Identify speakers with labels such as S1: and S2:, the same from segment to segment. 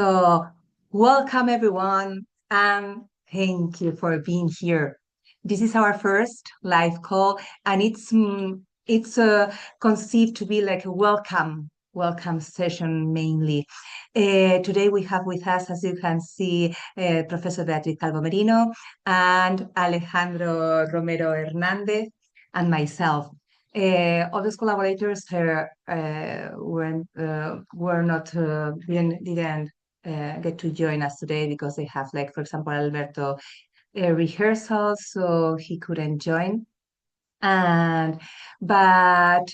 S1: So, welcome everyone, and thank you for being here. This is our first live call, and it's conceived to be like a welcome session mainly. Today we have with us, as you can see, Professor Beatriz Calvo Merino and Alejandro Romero Hernandez and myself. All those collaborators were not didn't get to join us today because they have, like, for example, Alberto rehearsals, so he couldn't join. But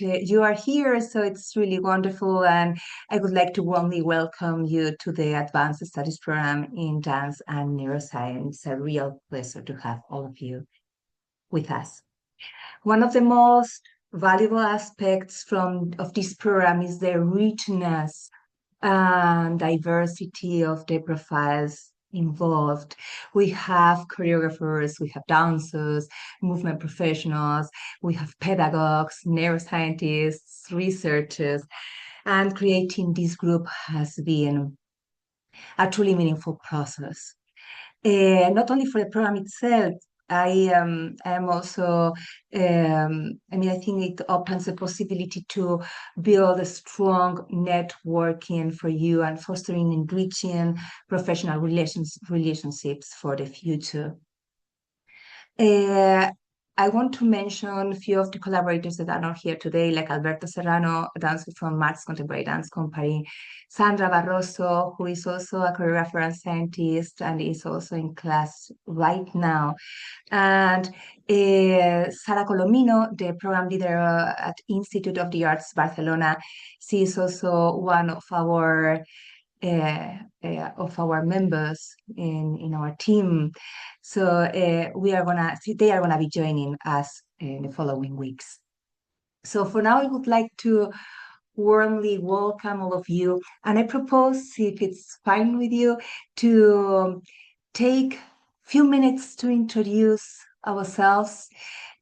S1: you are here, so it's really wonderful, and I would like to warmly welcome you to the Advanced Studies Program in Dance and Neuroscience. It's a real pleasure to have all of you with us. One of the most valuable aspects of this program is the richness and diversity of the profiles involved. We have choreographers, we have dancers, movement professionals, we have pedagogues, neuroscientists, researchers, and creating this group has been a truly meaningful process. Not only for the program itself, I am also, I think it opens the possibility to build a strong networking for you and fostering enriching professional relationships for the future. I want to mention a few of the collaborators that are not here today, like Alberto Serrano, a dancer from Marx Contemporary Dance Company, Sandra Barroso, who is also a choreographer and scientist and is also in class right now, and Sara Colomino, the program leader at Institute of the Arts Barcelona. She is also one of our members in our team. So they are gonna be joining us in the following weeks. So for now, I would like to warmly welcome all of you, and I propose, if it's fine with you, to take a few minutes to introduce ourselves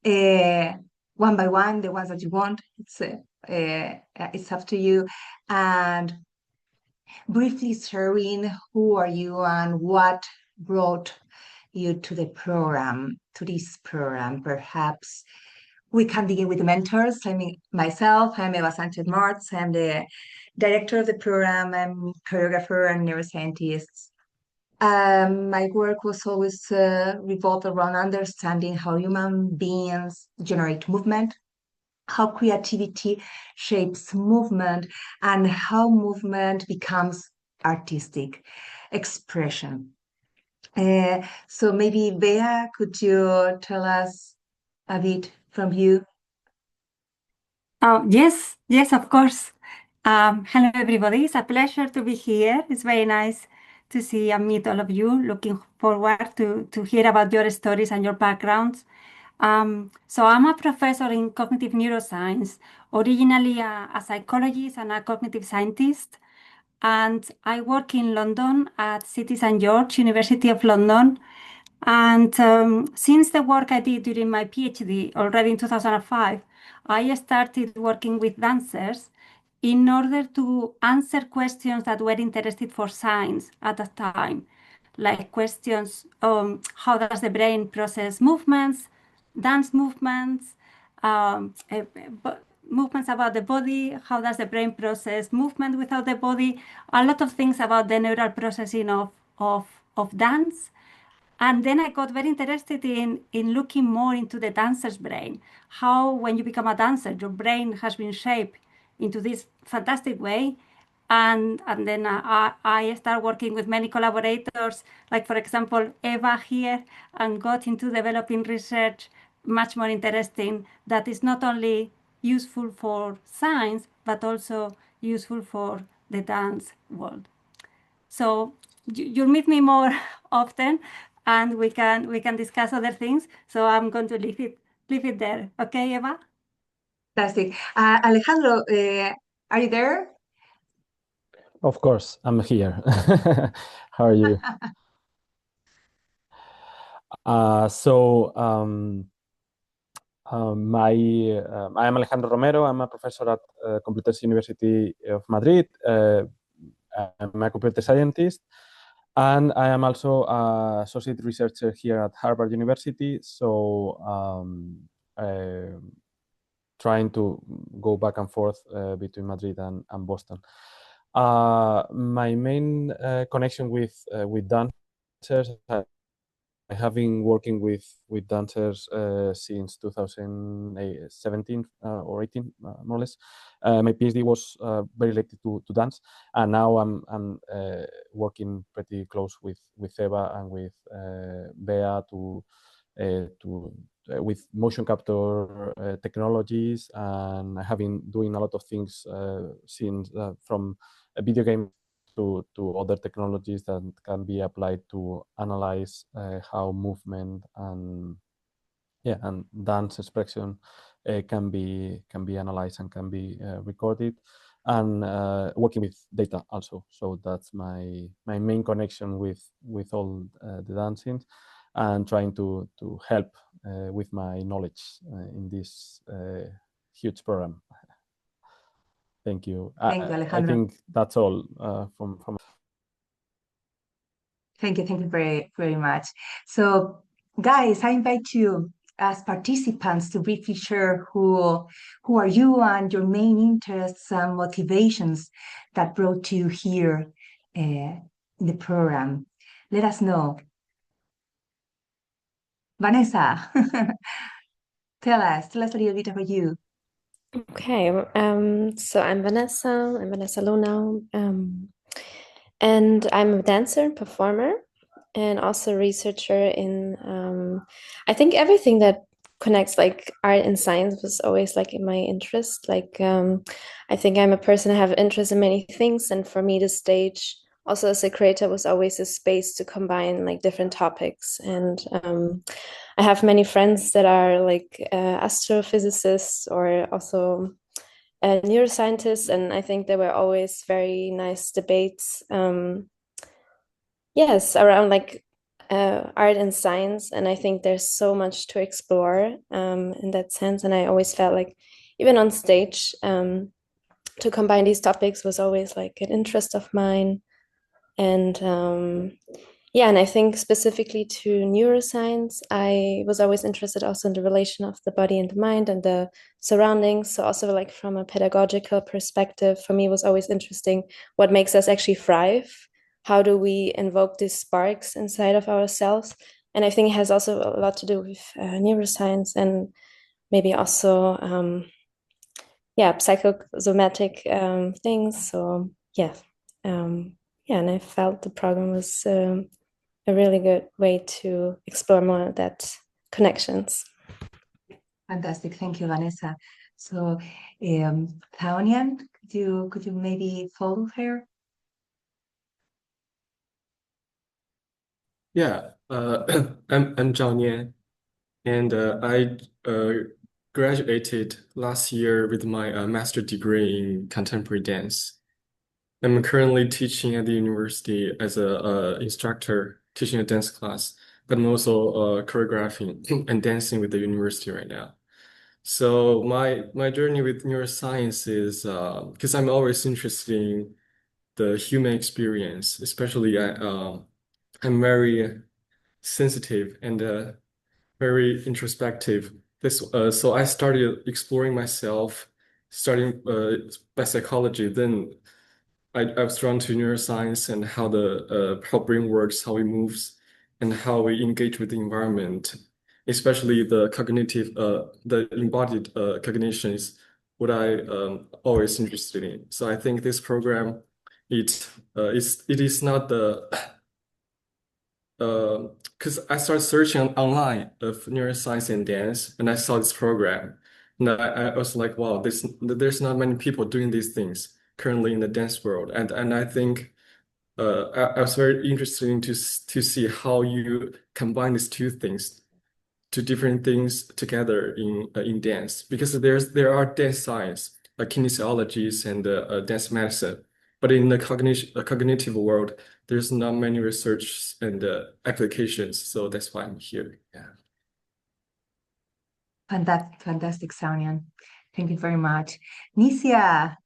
S1: one by one, the ones that you want. It's up to you, and briefly sharing who are you and what brought you to this program. Perhaps we can begin with the mentors. Myself, I'm Eva Sanchez Martz. I'm the director of the program. I'm choreographer and neuroscientist. My work was always revolved around understanding how human beings generate movement, how creativity shapes movement, and how movement becomes artistic expression. So maybe, Bea, could you tell us a bit from you?
S2: Oh, yes, of course. Hello, everybody. It's a pleasure to be here. It's very nice to see and meet all of you. Looking forward to hear about your stories and your backgrounds. So I'm a professor in cognitive neuroscience, originally a psychologist and a cognitive scientist. And I work in London at City St. George, University of London. And since the work I did during my PhD already in 2005, I started working with dancers in order to answer questions that were interested for science at that time, like questions, how does the brain process movements, dance movements, movements about the body, how does the brain process movement without the body, a lot of things about the neural processing of dance. And then I got very interested in looking more into the dancer's brain, how when you become a dancer, your brain has been shaped into this fantastic way. And then I started working with many collaborators, like, for example, Eva here, and got into developing research much more interesting that is not only useful for science, but also useful for the dance world. So you'll meet me more often, and we can discuss other things. So I'm going to leave it there. Okay, Eva?
S1: Fantastic. Alejandro, are you there?
S3: Of course, I'm here. How are you? I am Alejandro Romero. I'm a professor at Complutense University of Madrid. I'm a computer scientist, and I am also an associate researcher here at Harvard University. So trying to go back and forth between Madrid and Boston. My main connection with dancers, I have been working with dancers since 2017 or 18, more or less. My PhD was very related to dance, and now I'm working pretty close with Eva and with Bea with motion capture technologies, and I have been doing a lot of things since from video games to other technologies that can be applied to analyze how movement and dance expression can be analyzed and can be recorded, and working with data also. So that's my main connection with all the dancing, and trying to help with my knowledge in this huge program. Thank you.
S1: Thank you,
S3: I
S1: Alejandro.
S3: think that's all from.
S1: Thank you very, very much. So, guys, I invite you as participants to briefly share who are you and your main interests and motivations that brought you here in the program. Let us know. Vanessa, tell us a little bit about you.
S4: Okay, so I'm Vanessa Lonau, and I'm a dancer and performer, and also a researcher in, I think everything that connects like art and science was always like in my interest. Like, I think I'm a person who have interest in many things, and for me, the stage also as a creator was always a space to combine like different topics. And I have many friends that are like astrophysicists or also neuroscientists, and I think there were always very nice debates. Yes, around like art and science, and I think there's so much to explore in that sense. And I always felt like even on stage to combine these topics was always like an interest of mine. And yeah, and I think specifically to neuroscience, I was always interested also in the relation of the body and the mind and the surroundings. So also like from a pedagogical perspective, for me, it was always interesting what makes us actually thrive. How do we invoke these sparks inside of ourselves? And I think it has also a lot to do with neuroscience and maybe also psychosomatic things. So yeah. Yeah, and I felt the program was a really good way to explore more of that connections.
S1: Fantastic. Thank you, Vanessa. So, Thaonian, could you maybe follow her?
S5: Yeah, I'm Zhao Nian, and I graduated last year with my master degree in contemporary dance. I'm currently teaching at the university as a instructor, teaching a dance class, but I'm also choreographing and dancing with the university right now. So my journey with neuroscience is because I'm always interested in the human experience, especially I'm very sensitive and very introspective. So I started exploring myself, starting by psychology. Then I was drawn to neuroscience and how brain works, how it moves, and how we engage with the environment, especially the cognitive, the embodied cognition is what I always interested in. So I think this program, it is not the because I started searching online of neuroscience and dance, and I saw this program, and I was like, wow, there's not many people doing these things currently in the dance world, and I think I was very interested to see how you combine these two different things together in dance, because there are dance science, kinesiologies, and dance medicine. But in the cognitive world, there's not many research and applications, so that's why I'm here. Yeah.
S1: Fantastic, Thaonian. Thank you very much. Nisia.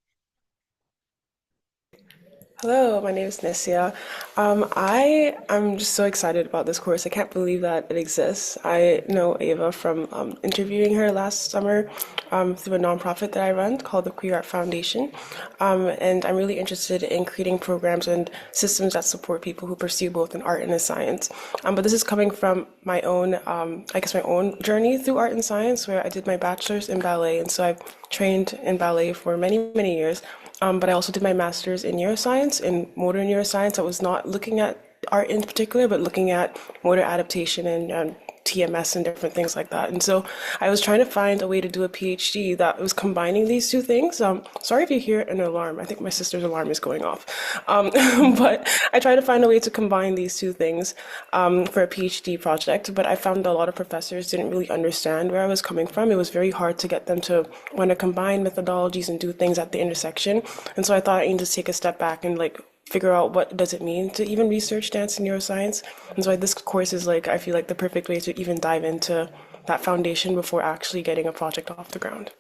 S6: Hello, my name is Nesia. I'm just so excited about this course. I can't believe that it exists. I know Ava from interviewing her last summer through a nonprofit that I run called the Queer Art Foundation. And I'm really interested in creating programs and systems that support people who pursue both an art and a science. But this is coming from my own, my own journey through art and science, where I did my bachelor's in ballet. And so I've trained in ballet for many, many years. But I also did my master's in neuroscience, in motor neuroscience. I was not looking at art in particular, but looking at motor adaptation and TMS and different things like that. And so I was trying to find a way to do a PhD that was combining these two things. Sorry if you hear an alarm. I think my sister's alarm is going off. But I tried to find a way to combine these two things for a PhD project. But I found a lot of professors didn't really understand where I was coming from. It was very hard to get them to want to combine methodologies and do things at the intersection. And so I thought I needed to take a step back and figure out what does it mean to even research dance and neuroscience. And so this course is I feel like the perfect way to even dive into that foundation before actually getting a project off the ground.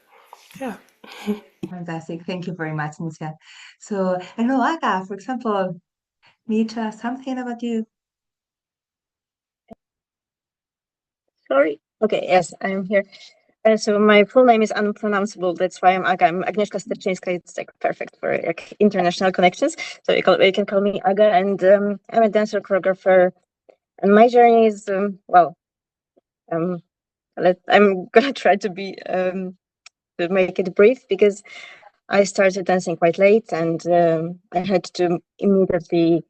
S6: Yeah.
S1: Fantastic. Thank you very much, Nisha. So, I know, Aga, for example, Mitra, something about you.
S7: Sorry. Okay, yes, I'm here. So my full name is unpronounceable. That's why I'm Aga. I'm Agnieszka Sterczyńska. It's perfect for international connections. So you can call me Aga, and I'm a dancer choreographer. And my journey is I'm gonna try to make it brief, because I started dancing quite late, and I had to immediately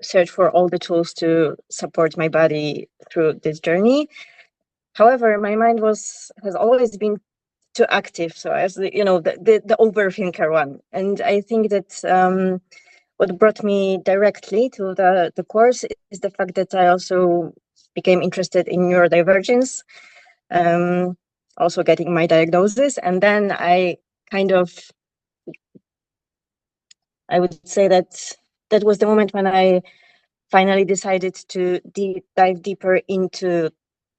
S7: search for all the tools to support my body through this journey. However, my mind has always been too active. So as the overthinker one. And I think that what brought me directly to the course is the fact that I also became interested in neurodivergence, also getting my diagnosis. And then I would say that was the moment when I finally decided to dive deeper into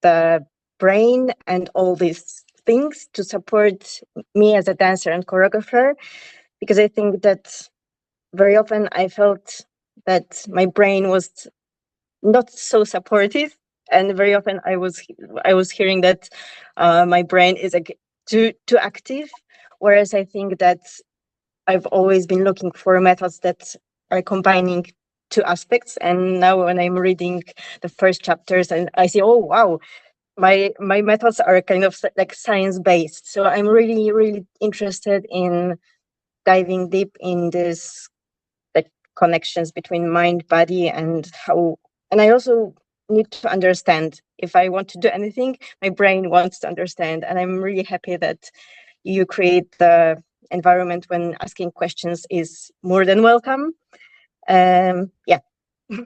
S7: the brain and all these things to support me as a dancer and choreographer, because I think that very often I felt that my brain was not so supportive, and very often I was hearing that my brain is too active, whereas I think that I've always been looking for methods that are combining two aspects. And now when I'm reading the first chapters, and I see, oh wow, my methods are kind of like science-based. So I'm really, really interested in diving deep in this connections between mind, body, and I also need to understand. If I want to do anything, my brain wants to understand. And I'm really happy that you create the environment when asking questions is more than welcome. Yeah,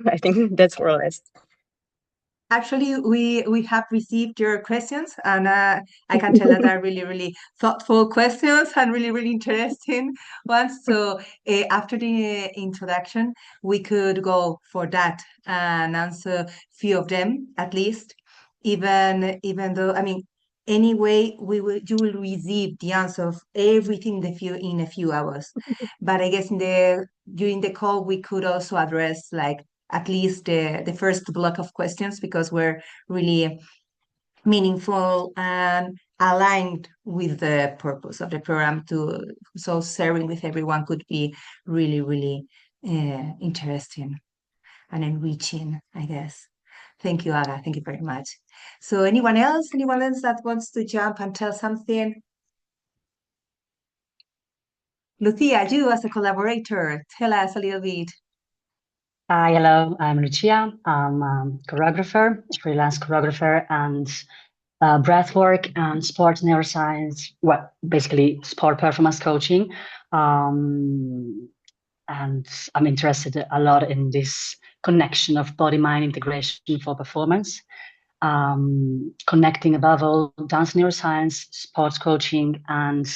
S7: I think that's more or less.
S1: Actually, we have received your questions, and I can tell that are really, really thoughtful questions and really, really interesting ones. So after the introduction, we could go for that and answer few of them at least. Even though, I mean, anyway, you will receive the answer of everything in a few hours. But I guess during the call, we could also address at least the first block of questions, because we're really meaningful and aligned with the purpose of the program, so sharing with everyone could be really, really interesting and enriching, I guess. Thank you, Aga. Thank you very much. So anyone else that wants to jump and tell something? Lucia, you as a collaborator, tell us a little bit.
S8: Hi, hello, I'm Lucia. I'm a choreographer, freelance choreographer, and breathwork and sport neuroscience, well, basically sport performance coaching. And I'm interested a lot in this connection of body-mind integration for performance, connecting above all dance neuroscience, sports coaching, and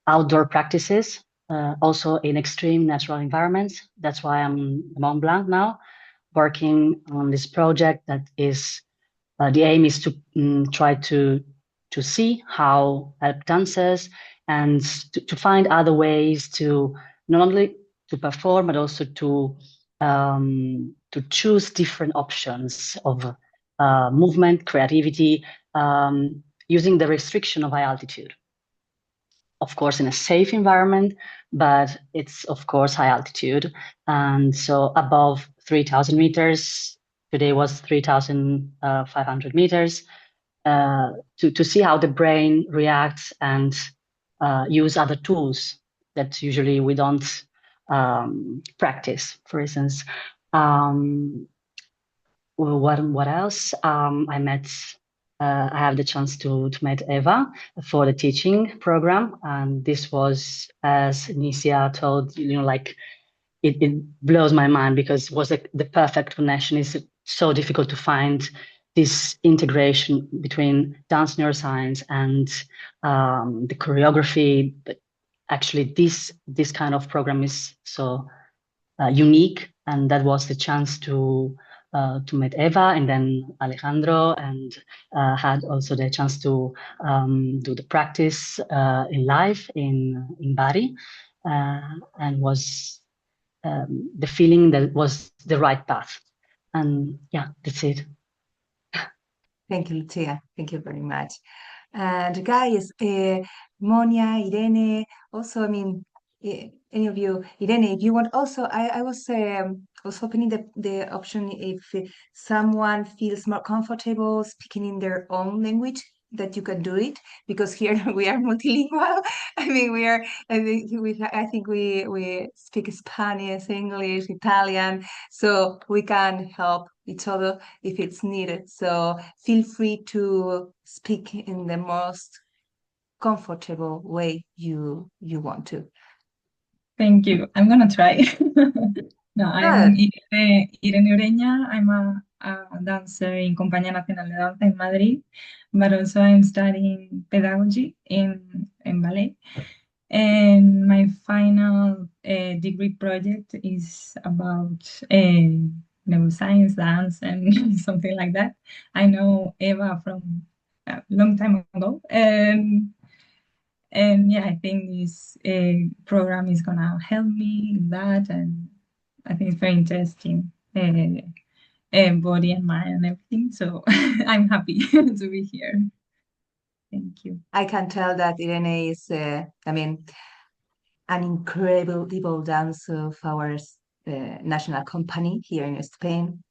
S8: outdoor practices, also in extreme natural environments. That's why I'm in Mont Blanc now, working on this project that is, the aim is to try to see how help dancers and to find other ways to not only perform, but also to choose different options of movement, creativity, using the restriction of high altitude. Of course, in a safe environment, but it's of course high altitude. And so above 3,000 meters, today was 3,500 meters, to see how the brain reacts and use other tools that usually we don't practice. For instance, what else? I have the chance to meet Eva for the teaching program, and this was, as Nisia told, like it blows my mind because it was the perfect connection. It's so difficult to find this integration between dance neuroscience and the choreography. But actually, this kind of program is so unique, and that was the chance to meet Eva and then Alejandro, and had also the chance to do the practice in live in Bari, and was the feeling that was the right path. And yeah, that's it.
S1: Thank you, Lucia. Thank you very much. And guys, Monia, Irene, also, I mean, any of you, Irene, if you want, also, I was also opening the option if someone feels more comfortable speaking in their own language, that you can do it, because here we are multilingual. I mean, I think we speak Spanish, English, Italian, so we can help each other if it's needed. So feel free to speak in the most comfortable way you want to.
S9: Thank you. I'm gonna try. No, I'm
S1: Good.
S9: Irene Ureña. I'm a dancer in Compañía Nacional de Danza in Madrid, but also I'm studying pedagogy in ballet. And my final degree project is about neuroscience, dance, and something like that. I know Eva from a long time ago, and yeah, I think this program is gonna help me in that, and I think it's very interesting, body and mind and everything. So I'm happy to be here. Thank you.
S1: I can tell that Irene is, I mean, an incredible dancer of our national company here in Spain.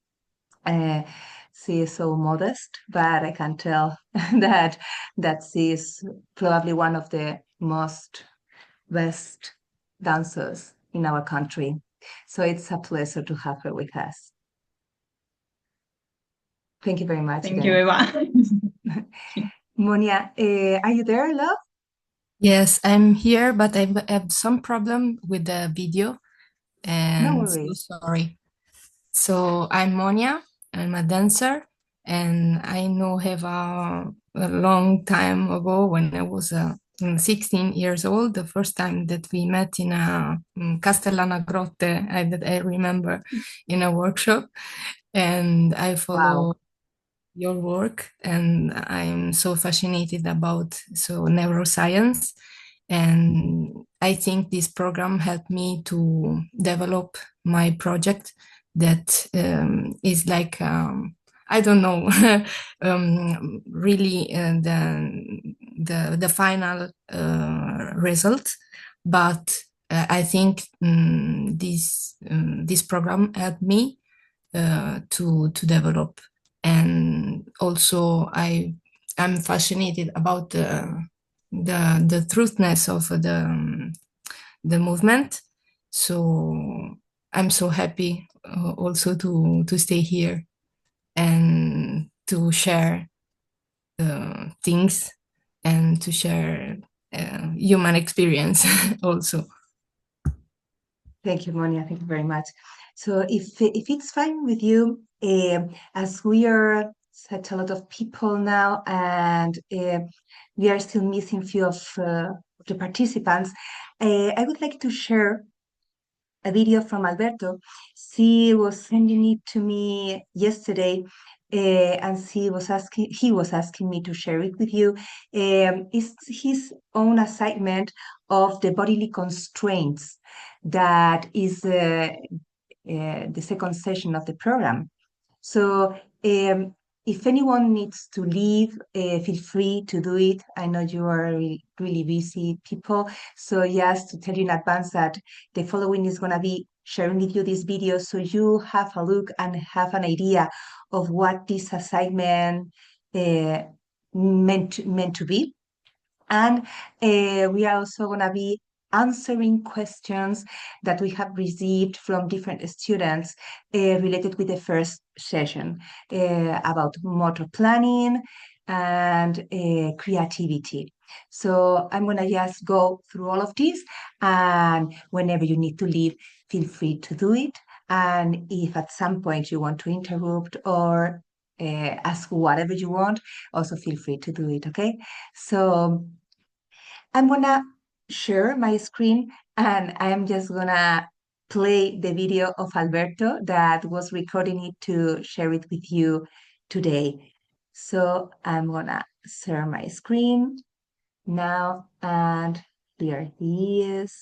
S1: She is so modest, but I can tell that she is probably one of the most best dancers in our country. So it's a pleasure to have her with us. Thank you very much.
S9: Thank you, Eva.
S1: Monia, are you there, love?
S10: Yes, I'm here, but I have some problem with the video, and
S1: No
S10: so
S1: worries.
S10: sorry. So I'm Monia, I'm a dancer, and I know Eva a long time ago when I was 16 years old, the first time that we met in a Castellana Grotte, I remember, in a workshop, and I follow
S1: Wow.
S10: your work, and I'm so fascinated about neuroscience, and I think this program helped me to develop my project that is like I don't know really the final result, but I think this program helped me to develop. And also I'm fascinated about the truthness of the movement. So I'm so happy also to stay here and to share things and to share human experience also.
S1: Thank you, Monia. Thank you very much. So if it's fine with you, as we are such a lot of people now, and we are still missing few of the participants, I would like to share a video from Alberto. She was sending it to me yesterday and he was asking me to share it with you. It's his own assignment of the bodily constraints that is the second session of the program. So if anyone needs to leave, feel free to do it. I know you are really busy people. So just to tell you in advance that the following is going to be sharing with you this video so you have a look and have an idea of what this assignment meant to be. And we are also going to be answering questions that we have received from different students related with the first session about motor planning and creativity. So I'm going to just go through all of this, and whenever you need to leave, feel free to do it. And if at some point you want to interrupt or ask whatever you want, also feel free to do it, okay? So I'm gonna share my screen and I'm just gonna play the video of Alberto that was recording it to share it with you today. So I'm gonna share my screen now, and here he is.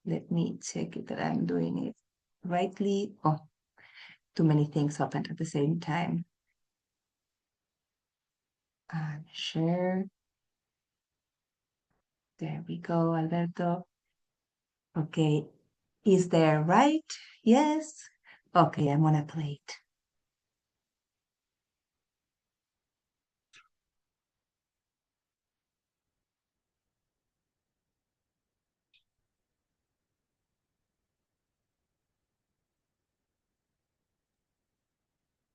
S1: Let me check it that I'm doing it rightly. Oh, too many things opened at the same time. And share. There we go, Alberto. Okay, is there right? Yes. Okay, I'm gonna play it.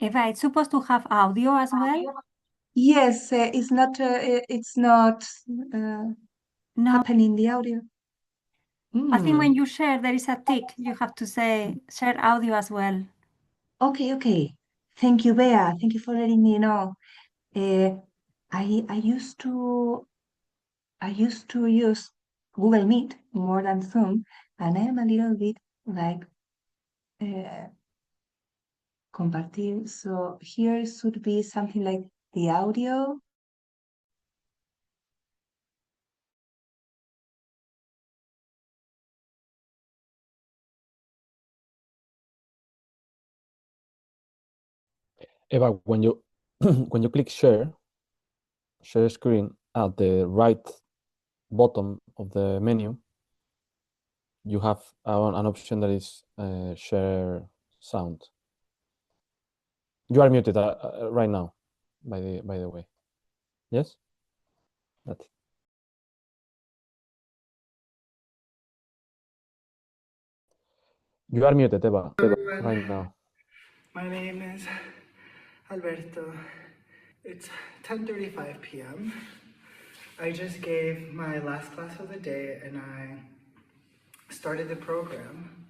S2: Eva, it's supposed to have audio as well?
S1: Yes, it's not
S2: No,
S1: happening the audio.
S2: I think
S1: Hmm.
S2: when you share, there is a tick. You have to say share audio as well.
S1: Okay. Thank you, Bea. Thank you for letting me know. I used to use Google Meet more than Zoom, and I am a little bit like compartir. So here should be something like the audio.
S3: Eva, when you when you click share screen at the right bottom of the menu, you have an option that is share sound. You are muted right now, by the way. Yes? That's it. You are muted, Eva, right now.
S11: My name is Alberto. It's 10:35 p.m. I just gave my last class of the day and I started the program,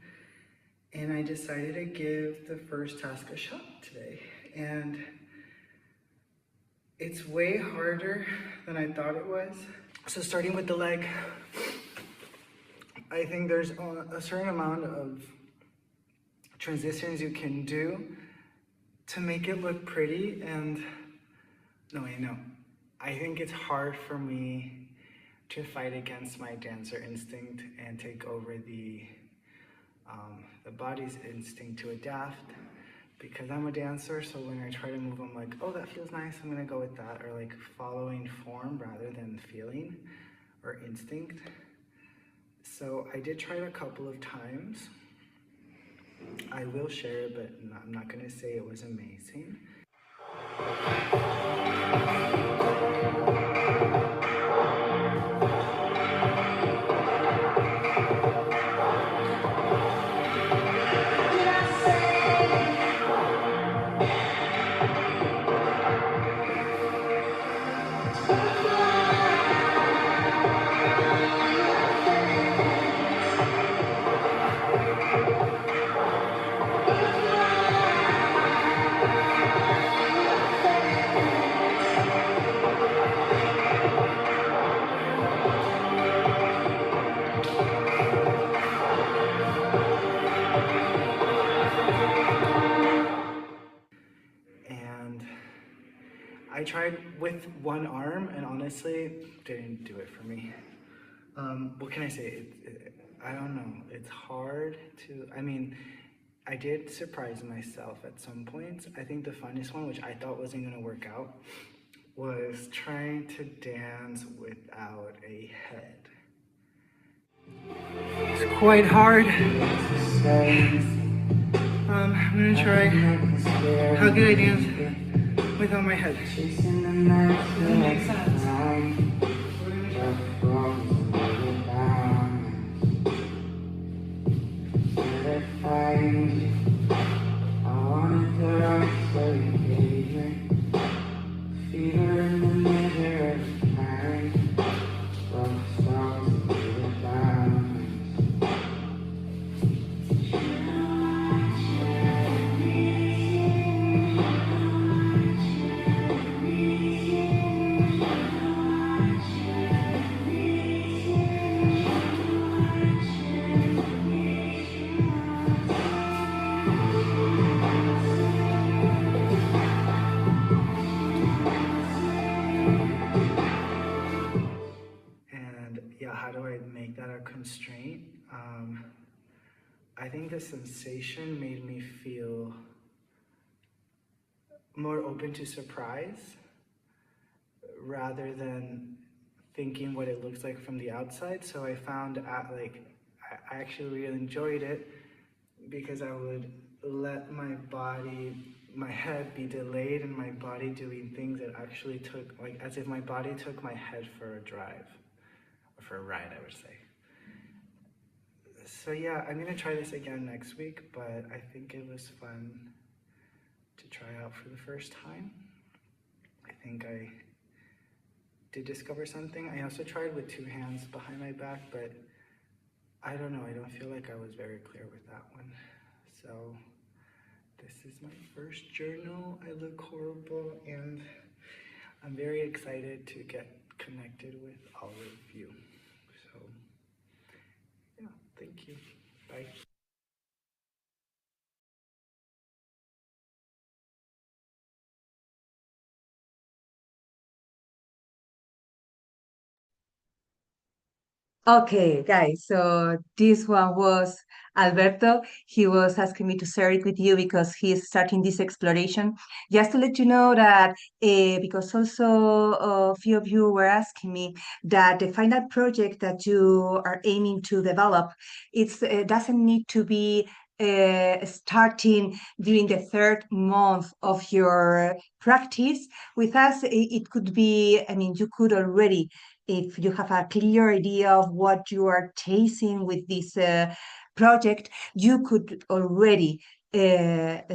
S11: and I decided to give the first task a shot today. And it's way harder than I thought it was. So starting with the leg, I think there's a certain amount of transitions you can do to make it look pretty. And I think it's hard for me to fight against my dancer instinct and take over the body's instinct to adapt, because I'm a dancer. So when I try to move, I'm like, oh, that feels nice, I'm gonna go with that, or like following form rather than feeling or instinct. So I did try it a couple of times. I will share it, but I'm not gonna say it was amazing. I tried with one arm and honestly didn't do it for me. What can I say? I don't know. It's hard to, I mean, I did surprise myself at some points. I think the funnest one, which I thought wasn't going to work out, was trying to dance without a head. It's quite hard. I'm gonna try. How can I dance without my head? Doesn't make sense. How do I make that a constraint? I think the sensation made me feel more open to surprise rather than thinking what it looks like from the outside. So I found I actually really enjoyed it because I would let my head be delayed and my body doing things that actually took, like as if my body took my head for a drive. For a ride, I would say. So yeah, I'm gonna try this again next week, but I think it was fun to try out for the first time. I think I did discover something. I also tried with two hands behind my back, but I don't know, I don't feel like I was very clear with that one. So this is my first journal. I look horrible and I'm very excited to get connected with all of you. So, yeah, thank you. Bye.
S1: Okay, guys, so this one was Alberto. He was asking me to share it with you because he is starting this exploration. Just to let you know that, because also a few of you were asking me that the final project that you are aiming to develop, it doesn't need to be starting during the third month of your practice. With us, it could be, I mean, you could already, if you have a clear idea of what you are chasing with this project, you could already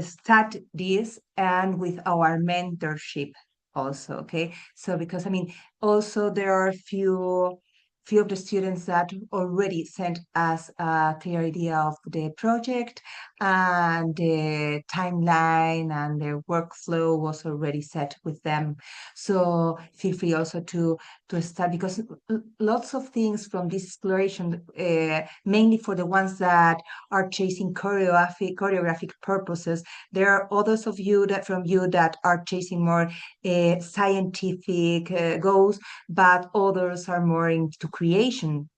S1: start this and with our mentorship also, okay? So because, I mean, also there are few of the students that already sent us a clear idea of the project and the timeline and the workflow was already set with them. So feel free also to start, because lots of things from this exploration, mainly for the ones that are chasing choreographic purposes, there are others of you that are chasing more scientific goals, but others are more into creation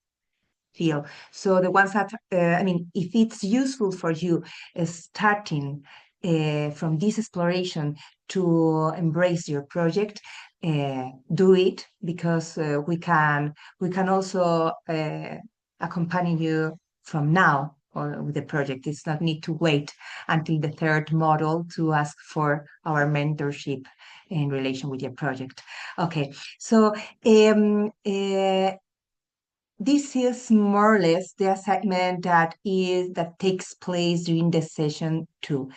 S1: feel. So the ones that, I mean, if it's useful for you starting from this exploration to embrace your project, do it, because we can also accompany you from now or with the project. It's not need to wait until the third model to ask for our mentorship in relation with your project. Okay, so this is more or less the assignment that takes place during the session 2.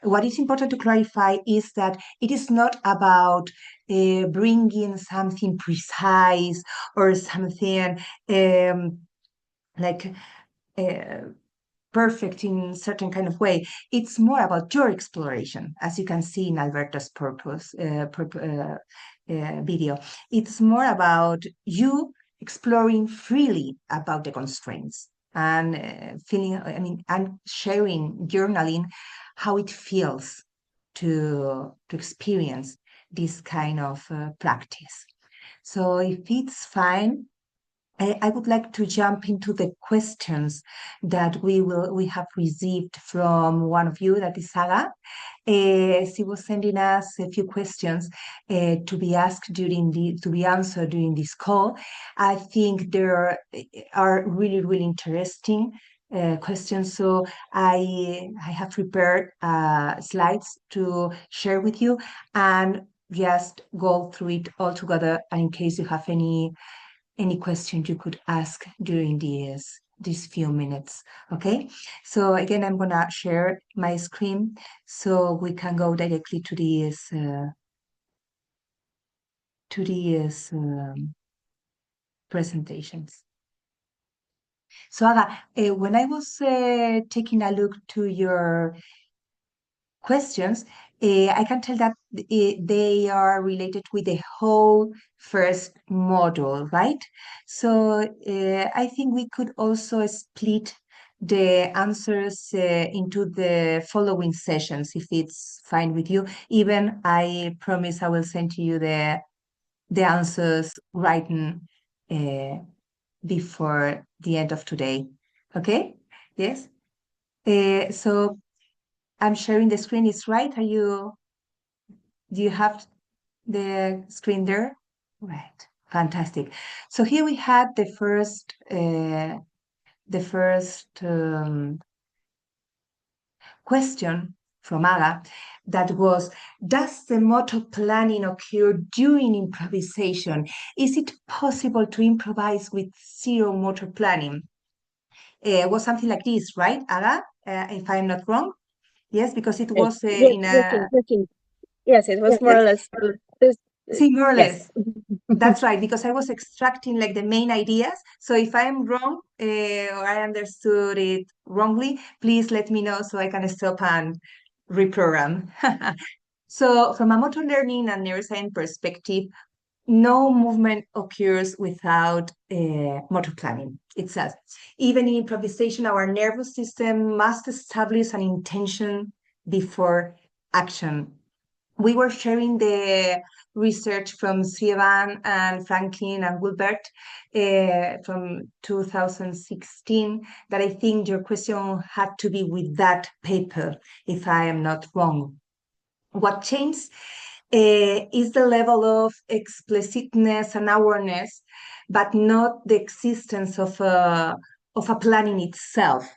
S1: What is important to clarify is that it is not about bringing something precise or something like perfect in certain kind of way. It's more about your exploration, as you can see in Alberto's video. It's more about you exploring freely about the constraints and feeling, I mean, and sharing, journaling how it feels to experience this kind of practice. So if it's fine, I would like to jump into the questions that we have received from one of you, that is Saga. She was sending us a few questions to be asked to be answered during this call. I think there are really, really interesting questions. So I have prepared slides to share with you and just go through it all together. And in case you have any question you could ask during these few minutes. Okay, so again, I'm gonna share my screen so we can go directly to these presentations. So Aga, when I was taking a look to your questions, I can tell that they are related with the whole first module, right? So I think we could also split the answers into the following sessions, if it's fine with you. Even I promise I will send to you the answers written before the end of today. Okay? Yes? So I'm sharing the screen, is right? Do you have the screen there? Right, fantastic. So here we had the first question from Aga that was, does the motor planning occur during improvisation? Is it possible to improvise with zero motor planning? Was something like this, right, Aga? If I'm not wrong? Yes, because it was in a...
S7: Yes, it was more or less this.
S1: See, more or
S7: Yes.
S1: less. That's right, because I was extracting like the main ideas. So if I'm wrong or I understood it wrongly, please let me know so I can stop and reprogram. So from a motor learning and neuroscience perspective, no movement occurs without motor planning itself. Even in improvisation, our nervous system must establish an intention before action. We were sharing the research from Sievan and Franklin and Wilbert from 2016 that I think your question had to be with that paper, if I am not wrong. What changed is the level of explicitness and awareness, but not the existence of a planning itself.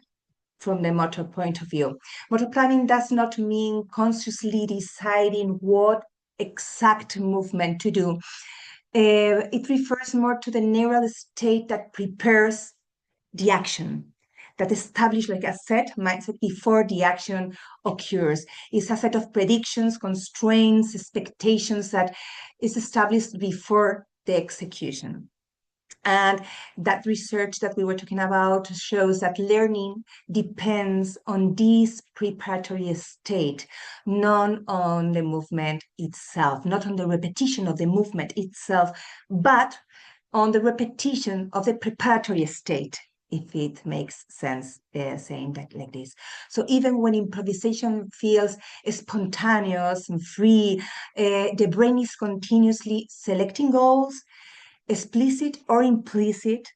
S1: From the motor point of view, motor planning does not mean consciously deciding what exact movement to do. It refers more to the neural state that prepares the action, that establishes like a set mindset before the action occurs. It's a set of predictions, constraints, expectations that is established before the execution. And that research that we were talking about shows that learning depends on this preparatory state, not on the movement itself, not on the repetition of the movement itself, but on the repetition of the preparatory state, if it makes sense saying that like this. So even when improvisation feels spontaneous and free, the brain is continuously selecting goals, explicit or implicit,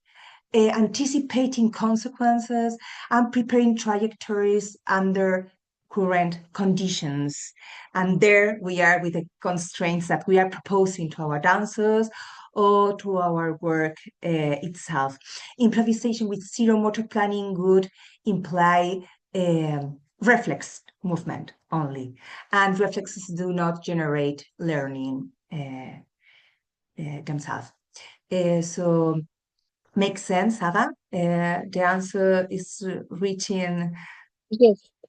S1: anticipating consequences, and preparing trajectories under current conditions. And there we are with the constraints that we are proposing to our dancers or to our work itself. Improvisation with zero motor planning would imply reflex movement only, and reflexes do not generate learning themselves. So makes sense, Aga? The answer is reaching.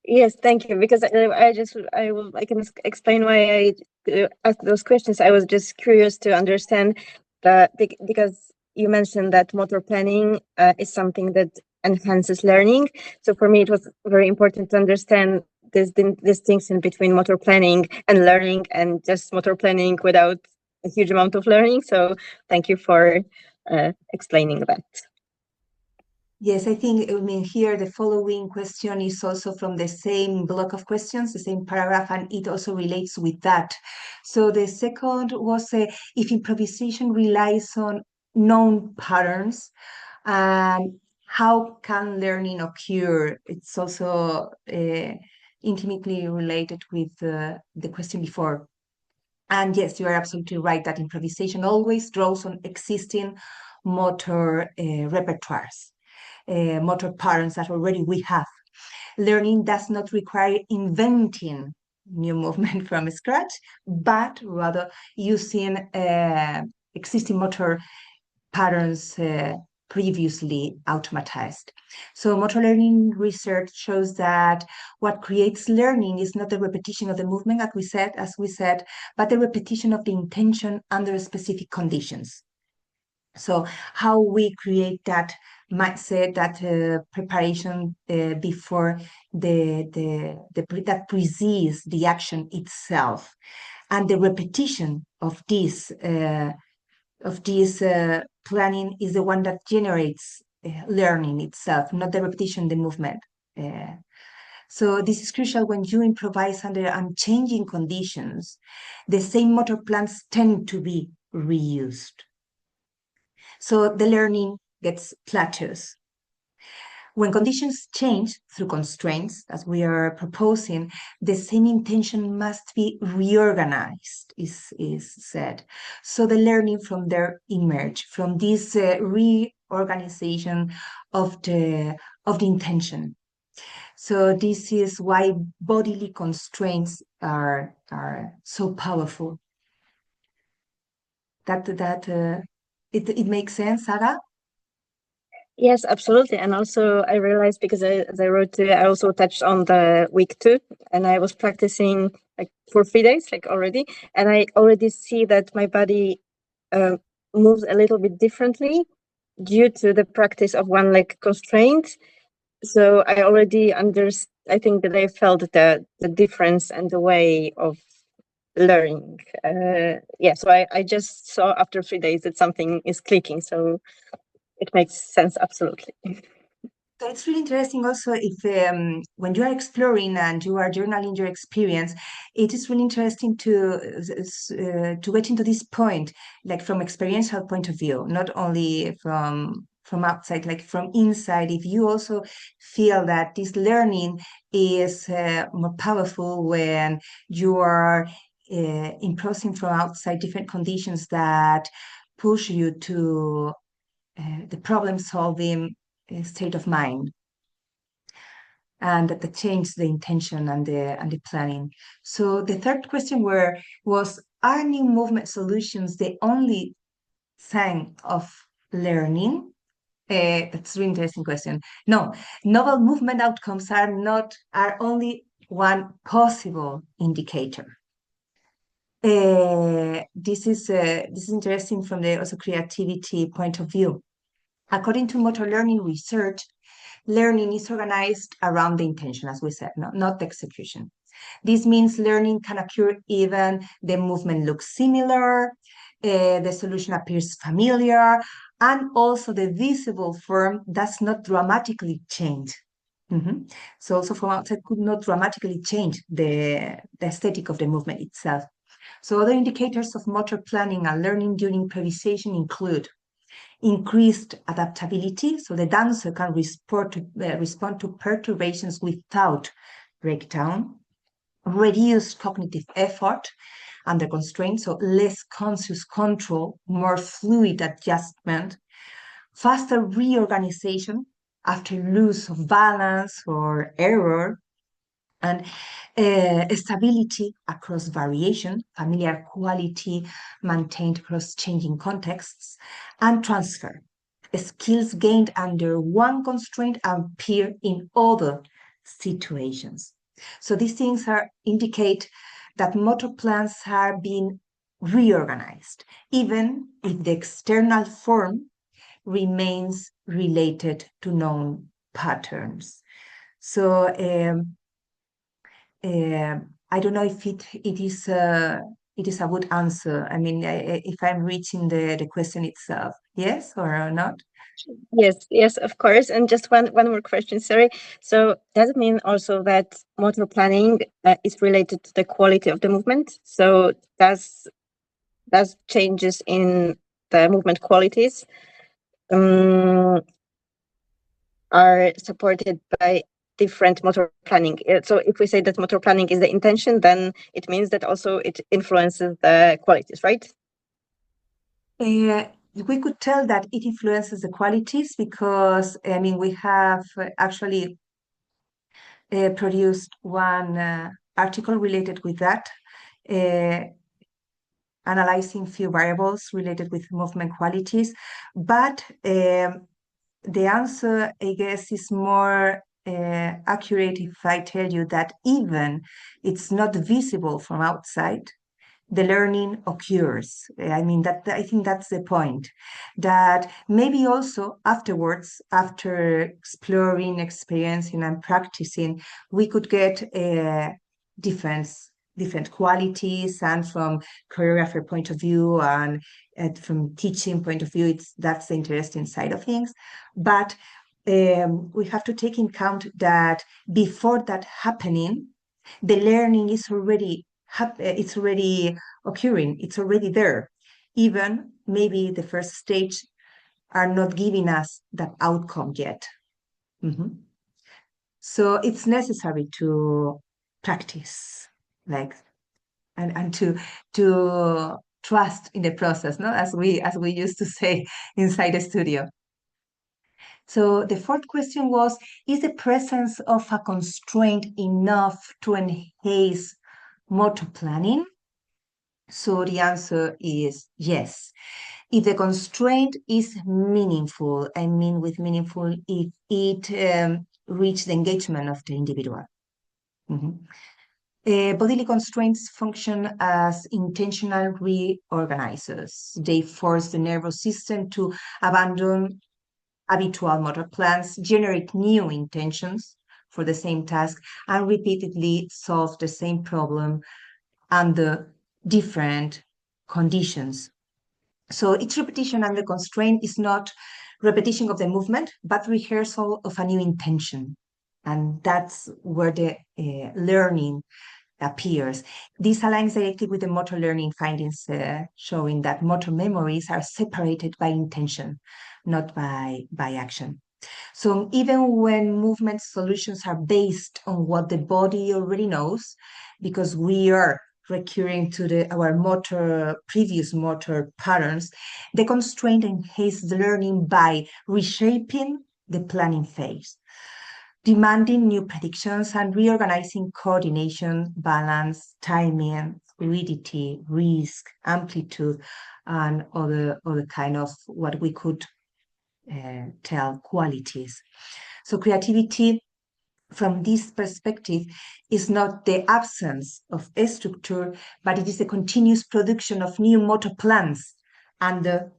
S7: Yes, thank you. Because I can explain why I asked those questions. I was just curious to understand that because you mentioned that motor planning is something that enhances learning. So for me, it was very important to understand this distinction between motor planning and learning, and just motor planning without a huge amount of learning. So thank you for explaining that.
S1: Yes, I mean, here the following question is also from the same block of questions, the same paragraph, and it also relates with that. So the second was if improvisation relies on known patterns, how can learning occur? It's also intimately related with the question before. And yes, you are absolutely right that improvisation always draws on existing motor repertoires, motor patterns that already we have. Learning does not require inventing new movement from scratch, but rather using existing motor patterns previously automatized. So motor learning research shows that what creates learning is not the repetition of the movement, as we said, but the repetition of the intention under specific conditions. So how we create that mindset, that preparation before that precedes the action itself, and the repetition of this planning is the one that generates learning itself, not the repetition, the movement. So this is crucial when you improvise under unchanging conditions. The same motor plans tend to be reused. So the learning gets plateaus. When conditions change through constraints, as we are proposing, the same intention must be reorganized, is said. So the learning from there emerge, from this reorganization of the intention. So this is why bodily constraints are so powerful. It makes sense, Sarah?
S7: Yes, absolutely. And also I realized, because as I wrote, I also touched on the week 2, and I was practicing like for 3 days, like already, and I already see that my body moves a little bit differently due to the practice of one like constraint. So I already I think that I felt the difference and the way of learning. So I just saw after 3 days that something is clicking. So it makes sense, absolutely.
S1: So it's really interesting also if when you are exploring and you are journaling your experience, it is really interesting to get into this point, like from experiential point of view, not only from outside, like from inside. If you also feel that this learning is more powerful when you are imposing from outside different conditions that push you to the problem solving state of mind, and that change the intention and the planning. So the third question was, are new movement solutions the only sign of learning? That's a really interesting question. No, novel movement outcomes are only one possible indicator. This is interesting from the also creativity point of view. According to motor learning research, learning is organized around the intention, as we said, not the execution. This means learning can occur even the movement looks similar, the solution appears familiar, and also the visible form does not dramatically change. So also from outside could not dramatically change the aesthetic of the movement itself. So other indicators of motor planning and learning during improvisation include increased adaptability, so the dancer can respond to perturbations without breakdown, reduced cognitive effort under constraint, so less conscious control, more fluid adjustment, faster reorganization after loss of balance or error, and stability across variation, familiar quality maintained across changing contexts, and transfer. Skills gained under one constraint appear in other situations. So these things indicate that motor plans are being reorganized, even if the external form remains related to known patterns. So I don't know if it is a good answer. I mean, if I'm reaching the question itself, yes or not?
S7: Yes, of course. And just one more question, sorry. So does it mean also that motor planning is related to the quality of the movement? So does changes in the movement qualities are supported by different motor planning? So if we say that motor planning is the intention, then it means that also it influences the qualities, right?
S1: We could tell that it influences the qualities because, I mean, we have actually produced one article related with that, analyzing few variables related with movement qualities. But the answer, I guess, is more accurate if I tell you that even it's not visible from outside, the learning occurs. I mean, I think that's the point. That maybe also afterwards, after exploring, experiencing, and practicing, we could get different qualities, and from choreographer point of view and from teaching point of view, that's the interesting side of things. But we have to take in account that before that happening, the learning is already it's already occurring, it's already there. Even maybe the first stage are not giving us that outcome yet. So it's necessary to practice, like, and to trust in the process, no? As we used to say inside the studio. So the fourth question was, is the presence of a constraint enough to enhance motor planning? So the answer is yes. If the constraint is meaningful, I mean with meaningful, if it reaches the engagement of the individual. Bodily constraints function as intentional reorganizers. They force the nervous system to abandon habitual motor plans, generate new intentions for the same task, and repeatedly solve the same problem under different conditions. So each repetition under constraint is not repetition of the movement, but rehearsal of a new intention. And that's where the learning appears. This aligns directly with the motor learning findings showing that motor memories are separated by intention, not by action. So even when movement solutions are based on what the body already knows, because we are recurring to our previous motor patterns, the constraint enhances the learning by reshaping the planning phase, demanding new predictions and reorganizing coordination, balance, timing, fluidity, risk, amplitude, and other kind of what we could tell qualities. So creativity from this perspective is not the absence of a structure, but it is the continuous production of new motor plans under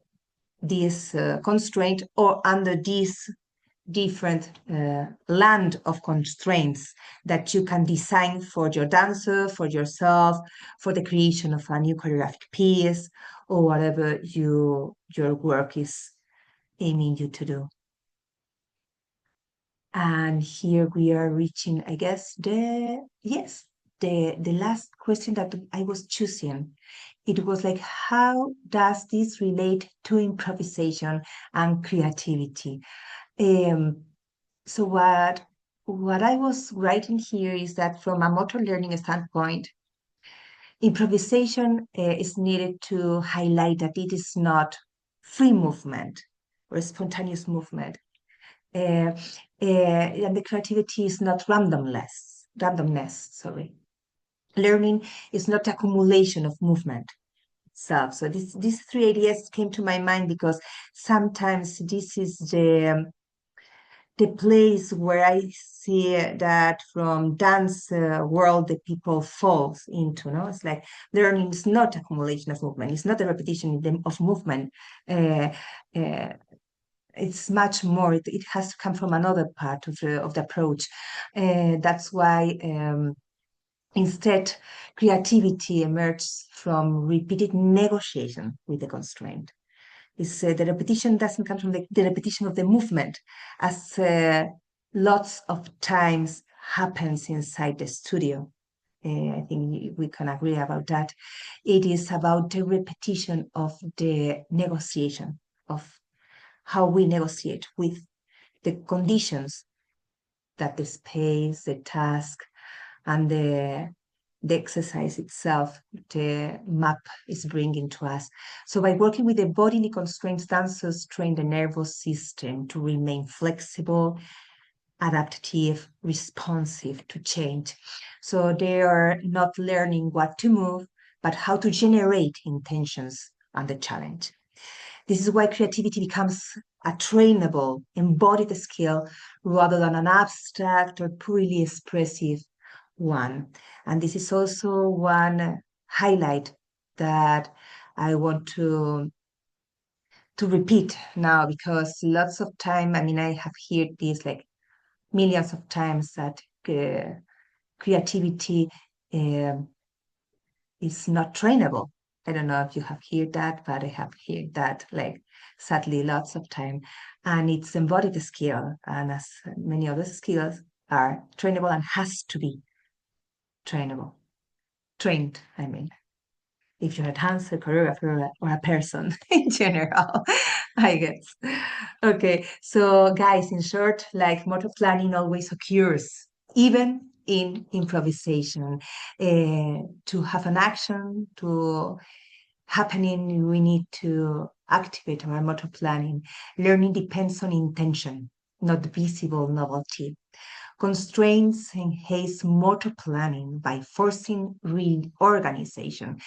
S1: this constraint or under this different land of constraints that you can design for your dancer, for yourself, for the creation of a new choreographic piece, or whatever your work is aiming you to do. And here we are reaching, I guess, the last question that I was choosing. It was like, how does this relate to improvisation and creativity? So what I was writing here is that from a motor learning standpoint, improvisation is needed to highlight that it is not free movement or spontaneous movement. And the creativity is not randomness, sorry. Learning is not accumulation of movement itself. So these three ideas came to my mind because sometimes this is the place where I see that from dance world the people falls into, no? It's like learning is not accumulation of movement. It's not a repetition of movement. It's much more. It has to come from another part of the approach. That's why instead creativity emerges from repeated negotiation with the constraint. Is the repetition doesn't come from the repetition of the movement, as lots of times happens inside the studio. I think we can agree about that. It is about the repetition of the negotiation, of how we negotiate with the conditions that the space, the task, and the exercise itself, the map is bringing to us. So by working with the bodily constraints, dancers train the nervous system to remain flexible, adaptive, responsive to change. So they are not learning what to move, but how to generate intentions under challenge. This is why creativity becomes a trainable, embodied skill rather than an abstract or purely expressive one. And this is also one highlight that I want to repeat now, because lots of time, I mean, I have heard this like millions of times, that creativity is not trainable. I don't know if you have heard that, but I have heard that like sadly lots of time. And it's embodied skill, and as many other skills are trainable and has to be trainable. Trained, I mean. If you're a dancer, choreographer, or a person in general, I guess. Okay, so guys, in short, like motor planning always occurs, even in improvisation. To have an action to happening, we need to activate our motor planning. Learning depends on intention, not visible novelty. Constraints enhance motor planning by forcing reorganization,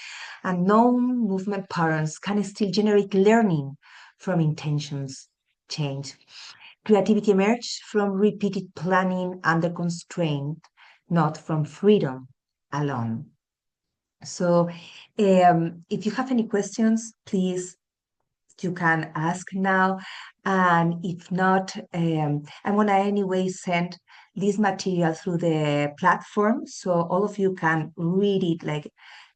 S1: and known movement patterns can still generate learning from intentions change. Creativity emerges from repeated planning under constraint, not from freedom alone. So if you have any questions, please, you can ask now. And if not, I'm gonna anyway send this material through the platform, so all of you can read it like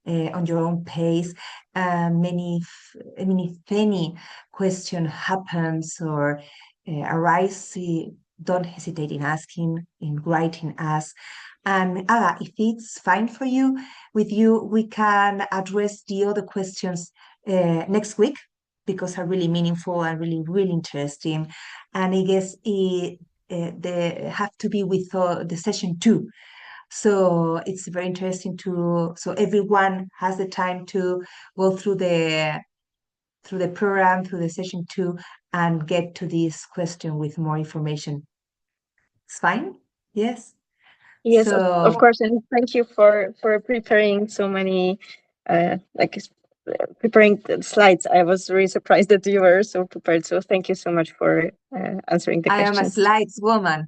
S1: on your own pace. I mean, if any question happens or arises, don't hesitate in asking, in writing us. And if it's fine for you, we can address the other questions next week, because are really meaningful and really, really interesting. And I guess they have to be with the session 2. So it's very interesting so everyone has the time to go through the program, through the session 2, and get to this question with more information. It's fine? Yes?
S7: Yes, of course, and thank you for preparing so many preparing the slides. I was really surprised that you were so prepared. So thank you so much for answering the questions.
S1: I am a slides woman.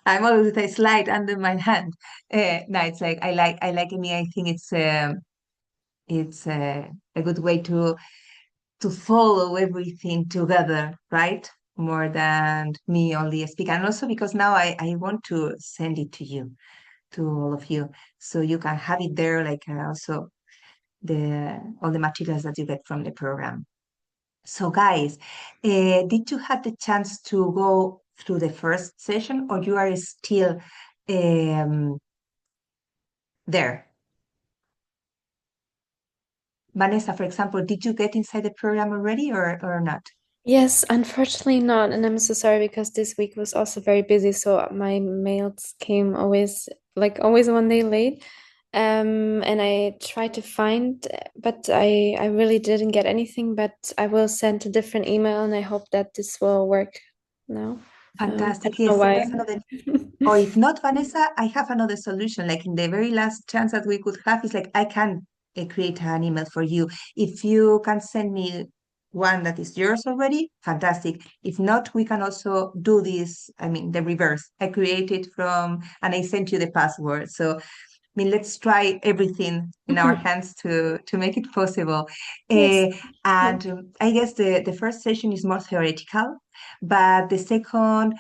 S1: I'm always with a slide under my hand. No, it's like I like me. I think it's a good way to follow everything together, right? More than me only speak. And also because now I want to send it to you, to all of you, so you can have it there, like also all the materials that you get from the program. So guys, did you have the chance to go through the first session, or you are still there? Vanessa, for example, did you get inside the program already or not?
S4: Yes, unfortunately not. And I'm so sorry, because this week was also very busy. So my mails came always 1 day late. And I tried to find, but I really didn't get anything. But I will send a different email, and I hope that this will work now.
S1: Fantastic.
S4: I don't know
S1: Yes,
S4: why.
S1: or if not, Vanessa, I have another solution. Like in the very last chance that we could have, is like I can create an email for you. If you can send me one that is yours already, fantastic. If not, we can also do this. I mean, the reverse. I create it and I sent you the password. So I mean, let's try everything in our hands to make it possible.
S4: Yes.
S1: And I guess the first session is more theoretical, but the second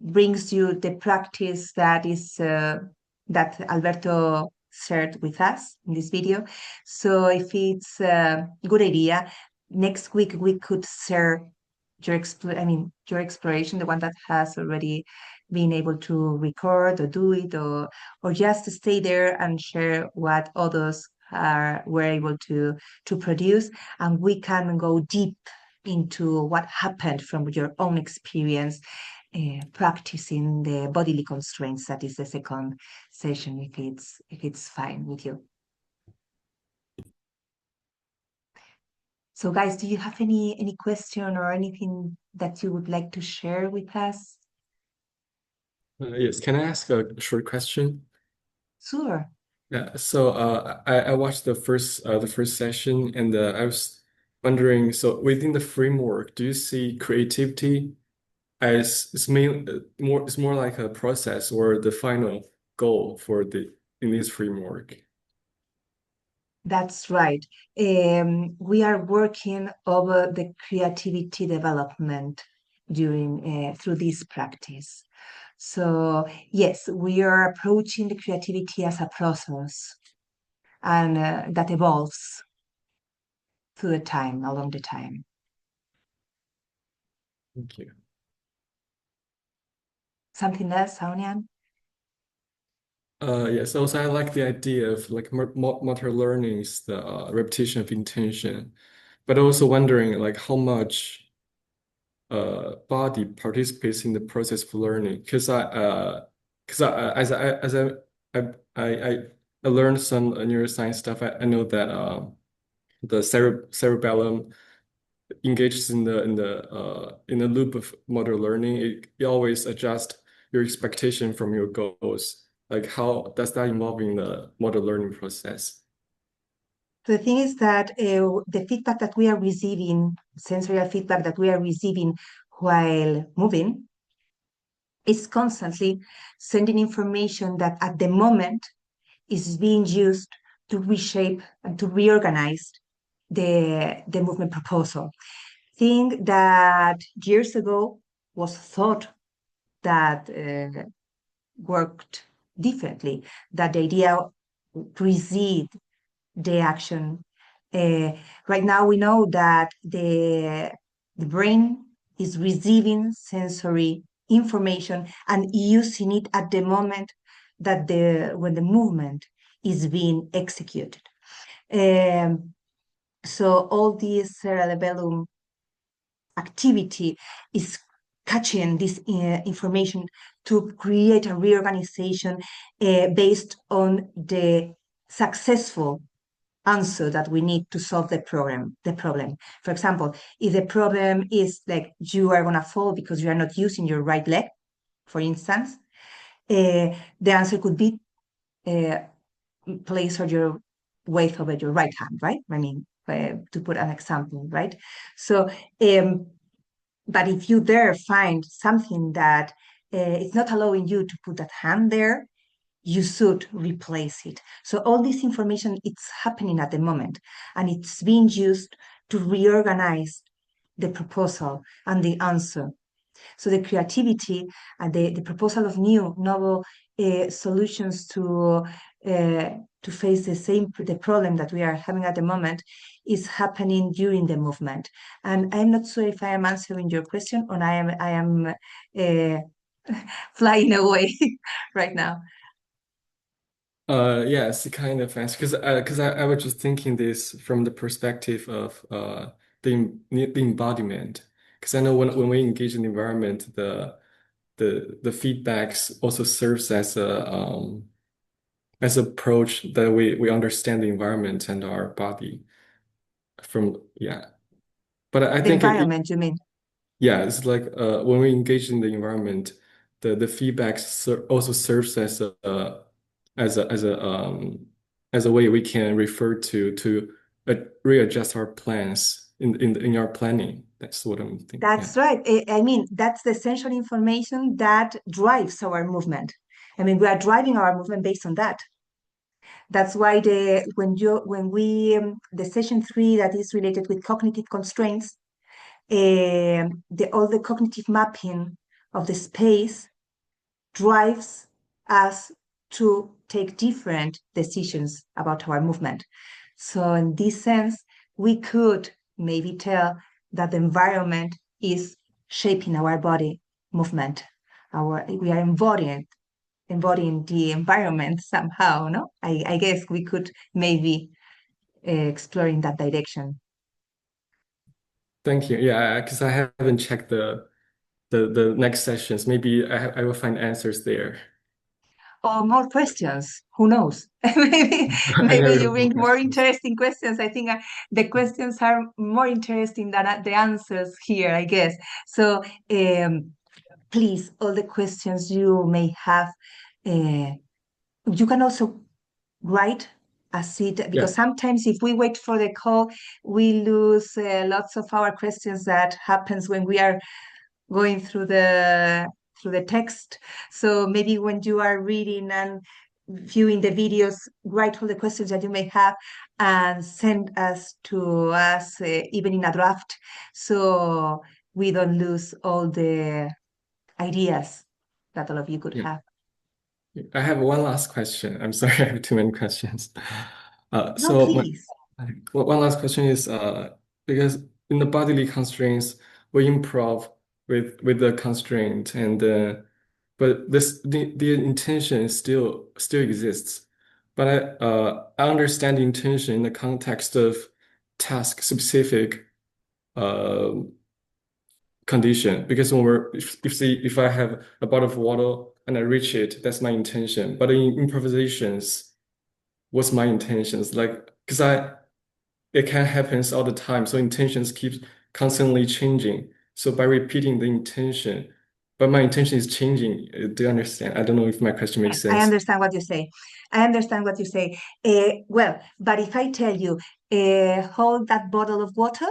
S1: brings you the practice that is that Alberto shared with us in this video. So if it's a good idea, next week we could share your exploration, the one that has already been able to record or do it, or just to stay there and share what others were able to produce, and we can go deep into what happened from your own experience practicing the bodily constraints. That is the second session, if it's fine with you. So guys, do you have any question or anything that you would like to share with us?
S5: Yes, can I ask a short question?
S1: Sure.
S5: Yeah, so I watched the first session, and I was wondering, so within the framework, do you see creativity as it's more like a process or the final goal in this framework?
S1: That's right. We are working over the creativity development through this practice. So yes, we are approaching the creativity as a process, and that evolves through along the time.
S5: Thank you.
S1: Something else, Saunian?
S5: Yes, also I like the idea of like motor learning is the repetition of intention, but also wondering like how much body participates in the process of learning. Because I learned some neuroscience stuff. I know that the cerebellum engages in the loop of motor learning. It always adjusts your expectation from your goals. Like how does that involve in the motor learning process?
S1: The thing is that the feedback that we are receiving, sensorial feedback that we are receiving while moving, is constantly sending information that at the moment is being used to reshape and to reorganize the movement proposal. Thing that years ago was thought that worked differently, that the idea precede the action. Right now we know that the brain is receiving sensory information and using it at the moment that when the movement is being executed. So all this cerebellum activity is catching this information to create a reorganization based on the successful answer that we need to solve the problem. For example, if the problem is like you are going to fall because you are not using your right leg, for instance, the answer could be place your weight over your right hand, right? I mean, to put an example, right? So, but if you there find something that it's not allowing you to put that hand there, you should replace it. So all this information, it's happening at the moment, and it's being used to reorganize the proposal and the answer. So the creativity and the proposal of new, novel solutions to face the problem that we are having at the moment is happening during the movement. And I'm not sure if I am answering your question or I am flying away right now.
S5: Yes, kind of answer because I was just thinking this from the perspective of the embodiment. Because I know when we engage in the environment, the feedbacks also serves as approach that we understand the environment and our body from But I
S1: The
S5: think
S1: environment, you mean?
S5: yeah, it's like when we engage in the environment, the feedback also serves as a way we can refer to readjust our plans in our planning. That's what I'm thinking.
S1: That's right. I mean, that's the essential information that drives our movement. I mean, we are driving our movement based on that. That's why the session 3 that is related with cognitive constraints, all the cognitive mapping of the space drives us to take different decisions about our movement. So in this sense, we could maybe tell that the environment is shaping our body movement. We are embodying the environment somehow, no? I guess we could maybe explore in that direction.
S5: Thank you. Yeah, because I haven't checked the next sessions. Maybe I will find answers there.
S1: Or more questions, who knows? maybe you bring more interesting questions. I think the questions are more interesting than the answers here, I guess. So please, all the questions you may have, you can also write a seat, because sometimes if we wait for the call, we lose lots of our questions. That happens when we are going through the text. So maybe when you are reading and viewing the videos, write all the questions that you may have and send us to us even in a draft, so we don't lose all the ideas that all of you could have.
S5: I have one last question. I'm sorry, I have too many questions.
S1: No, please.
S5: One last question is because in the bodily constraints, we improv with the constraint, and but the intention still exists. But I understand the intention in the context of task specific condition, because when if I have a bottle of water and I reach it, that's my intention. But in improvisations, what's my intentions? Like, because it can happen all the time. So intentions keep constantly changing. So by repeating the intention, but my intention is changing. Do you understand? I don't know if my question makes sense.
S1: I understand what you say. Well, but if I tell you, hold that bottle of water,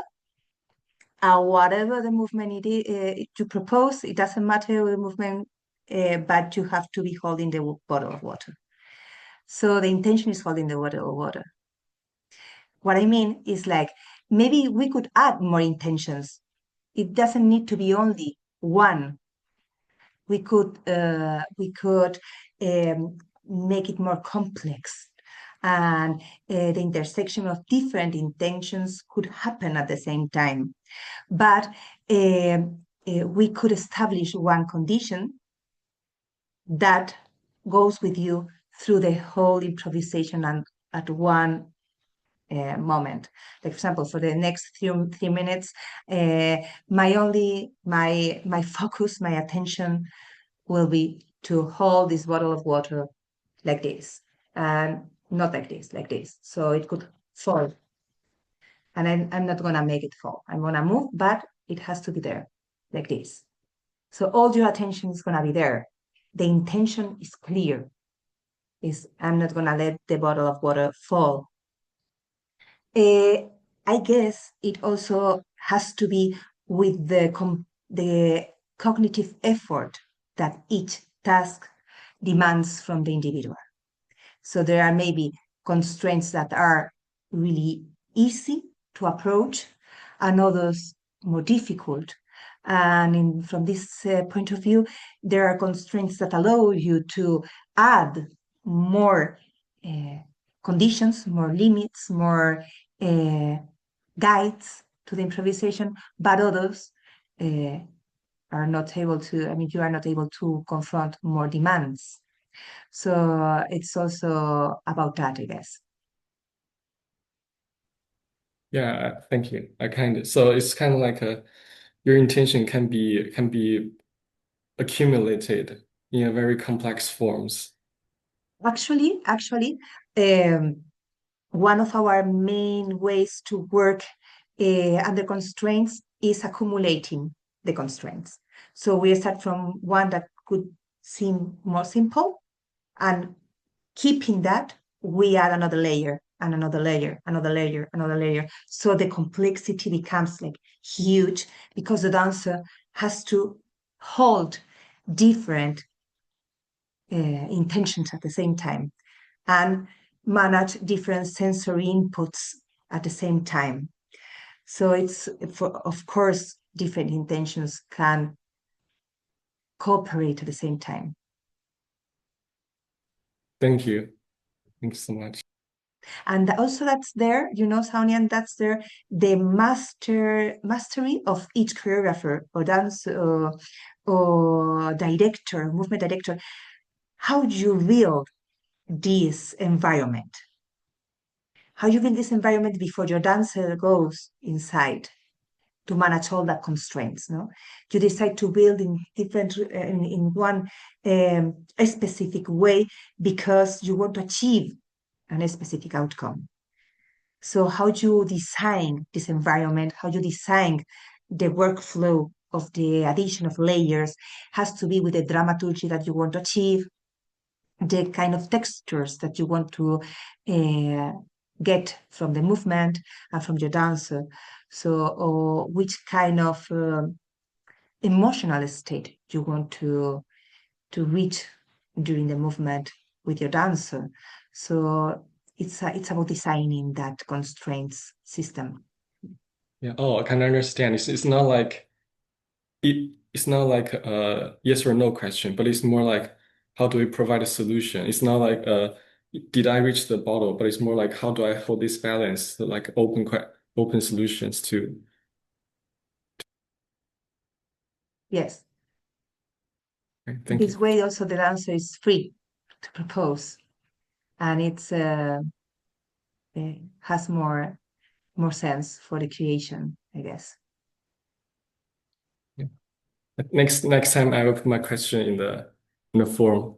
S1: whatever the movement you propose, it doesn't matter the movement, but you have to be holding the bottle of water. So the intention is holding the bottle of water. What I mean is, like, maybe we could add more intentions. It doesn't need to be only one. We could make it more complex, and the intersection of different intentions could happen at the same time. But we could establish one condition that goes with you through the whole improvisation and at one moment. Like, for example, for the next 3 minutes, my focus, my attention will be to hold this bottle of water like this, and not like this. So it could fall. And I'm not gonna make it fall. I'm gonna move, but it has to be there, like this. So all your attention is gonna be there. The intention is clear. I'm not gonna let the bottle of water fall. I guess it also has to be with the cognitive effort that each task demands from the individual. So there are maybe constraints that are really easy to approach and others more difficult. And from this point of view, there are constraints that allow you to add more conditions, more limits, more guides to the improvisation, but others are not able to, you are not able to confront more demands. So it's also about that, I guess.
S5: Yeah, thank you. So it's kind of like your intention can be accumulated in a very complex forms.
S1: Actually, one of our main ways to work under constraints is accumulating the constraints. So we start from one that could seem more simple, and keeping that, we add another layer and another layer, another layer, another layer. So the complexity becomes like huge, because the dancer has to hold different intentions at the same time and manage different sensory inputs at the same time. So of course, different intentions can cooperate at the same time.
S5: Thank you. Thank you so much.
S1: And also that's there, Sonia, and that's there, the mastery of each choreographer or dance or director, movement director. How do you build this environment? How you build this environment before your dancer goes inside to manage all the constraints, no? You decide to build in different, in one a specific way because you want to achieve a specific outcome. So how you design this environment, how you design the workflow of the addition of layers has to be with the dramaturgy that you want to achieve, the kind of textures that you want to get from the movement and from your dancer. So, or which kind of emotional state you want to reach during the movement with your dancer. So it's about designing that constraints system.
S5: Yeah. Oh, I can understand. It's not like it's not like a yes or no question, but it's more like how do we provide a solution? It's not like did I reach the bottle, but it's more like how do I hold this balance, like open solutions too.
S1: Yes.
S5: Okay, thank
S1: This
S5: you.
S1: way also the dancer is free to propose, and it's has more sense for the creation, I guess.
S5: Yeah. Next time I will put my question in the form.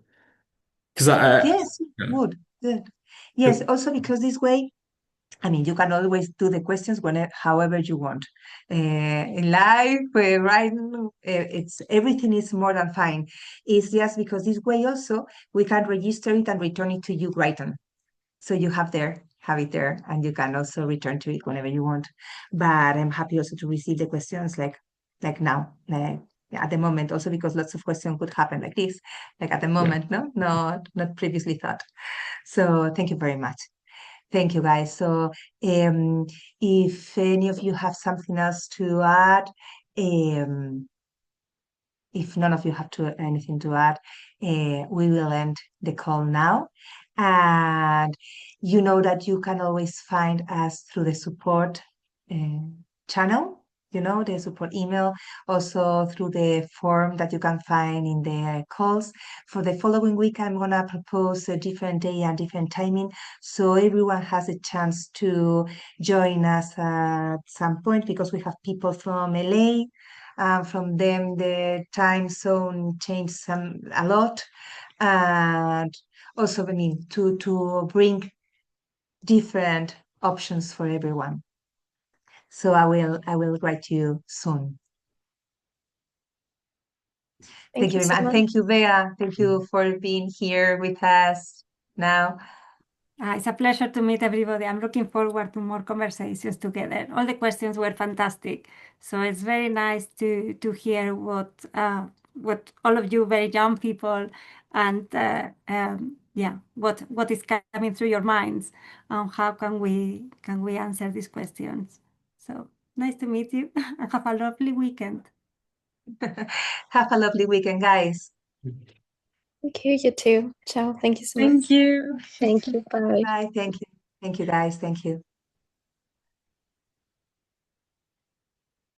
S5: Because
S1: Yes,
S5: yeah.
S1: good. Yes, also because this way, I mean, you can always do the questions however you want. In life, writing, it's everything is more than fine. It's just because this way also we can register it and return it to you written. So you have it there, and you can also return to it whenever you want. But I'm happy also to receive the questions like now, at the moment, also because lots of questions could happen like this, like at the moment, no, not previously thought. So thank you very much. Thank you, guys. So if any of you have something else to add, if none of you have anything to add, we will end the call now. And you know that you can always find us through the support channel, the support email, also through the form that you can find in the calls. For the following week, I'm going to propose a different day and different timing, so everyone has a chance to join us at some point, because we have people from LA. From them, the time zone changed a lot. And also, I mean, to bring different options for everyone. So I will write you soon. Thank you very much. And thank you, Bea. Thank you for being here with us now.
S2: It's a pleasure to meet everybody. I'm looking forward to more conversations together. All the questions were fantastic. So it's very nice to hear what all of you very young people and what is coming through your minds and how can we answer these questions. So nice to meet you and have a lovely weekend.
S1: Have a lovely weekend, guys.
S4: Thank you, you too. Ciao. Thank you so much.
S9: Thank you.
S7: Thank you. Bye.
S1: Bye. Thank you. Thank you, guys. Thank you.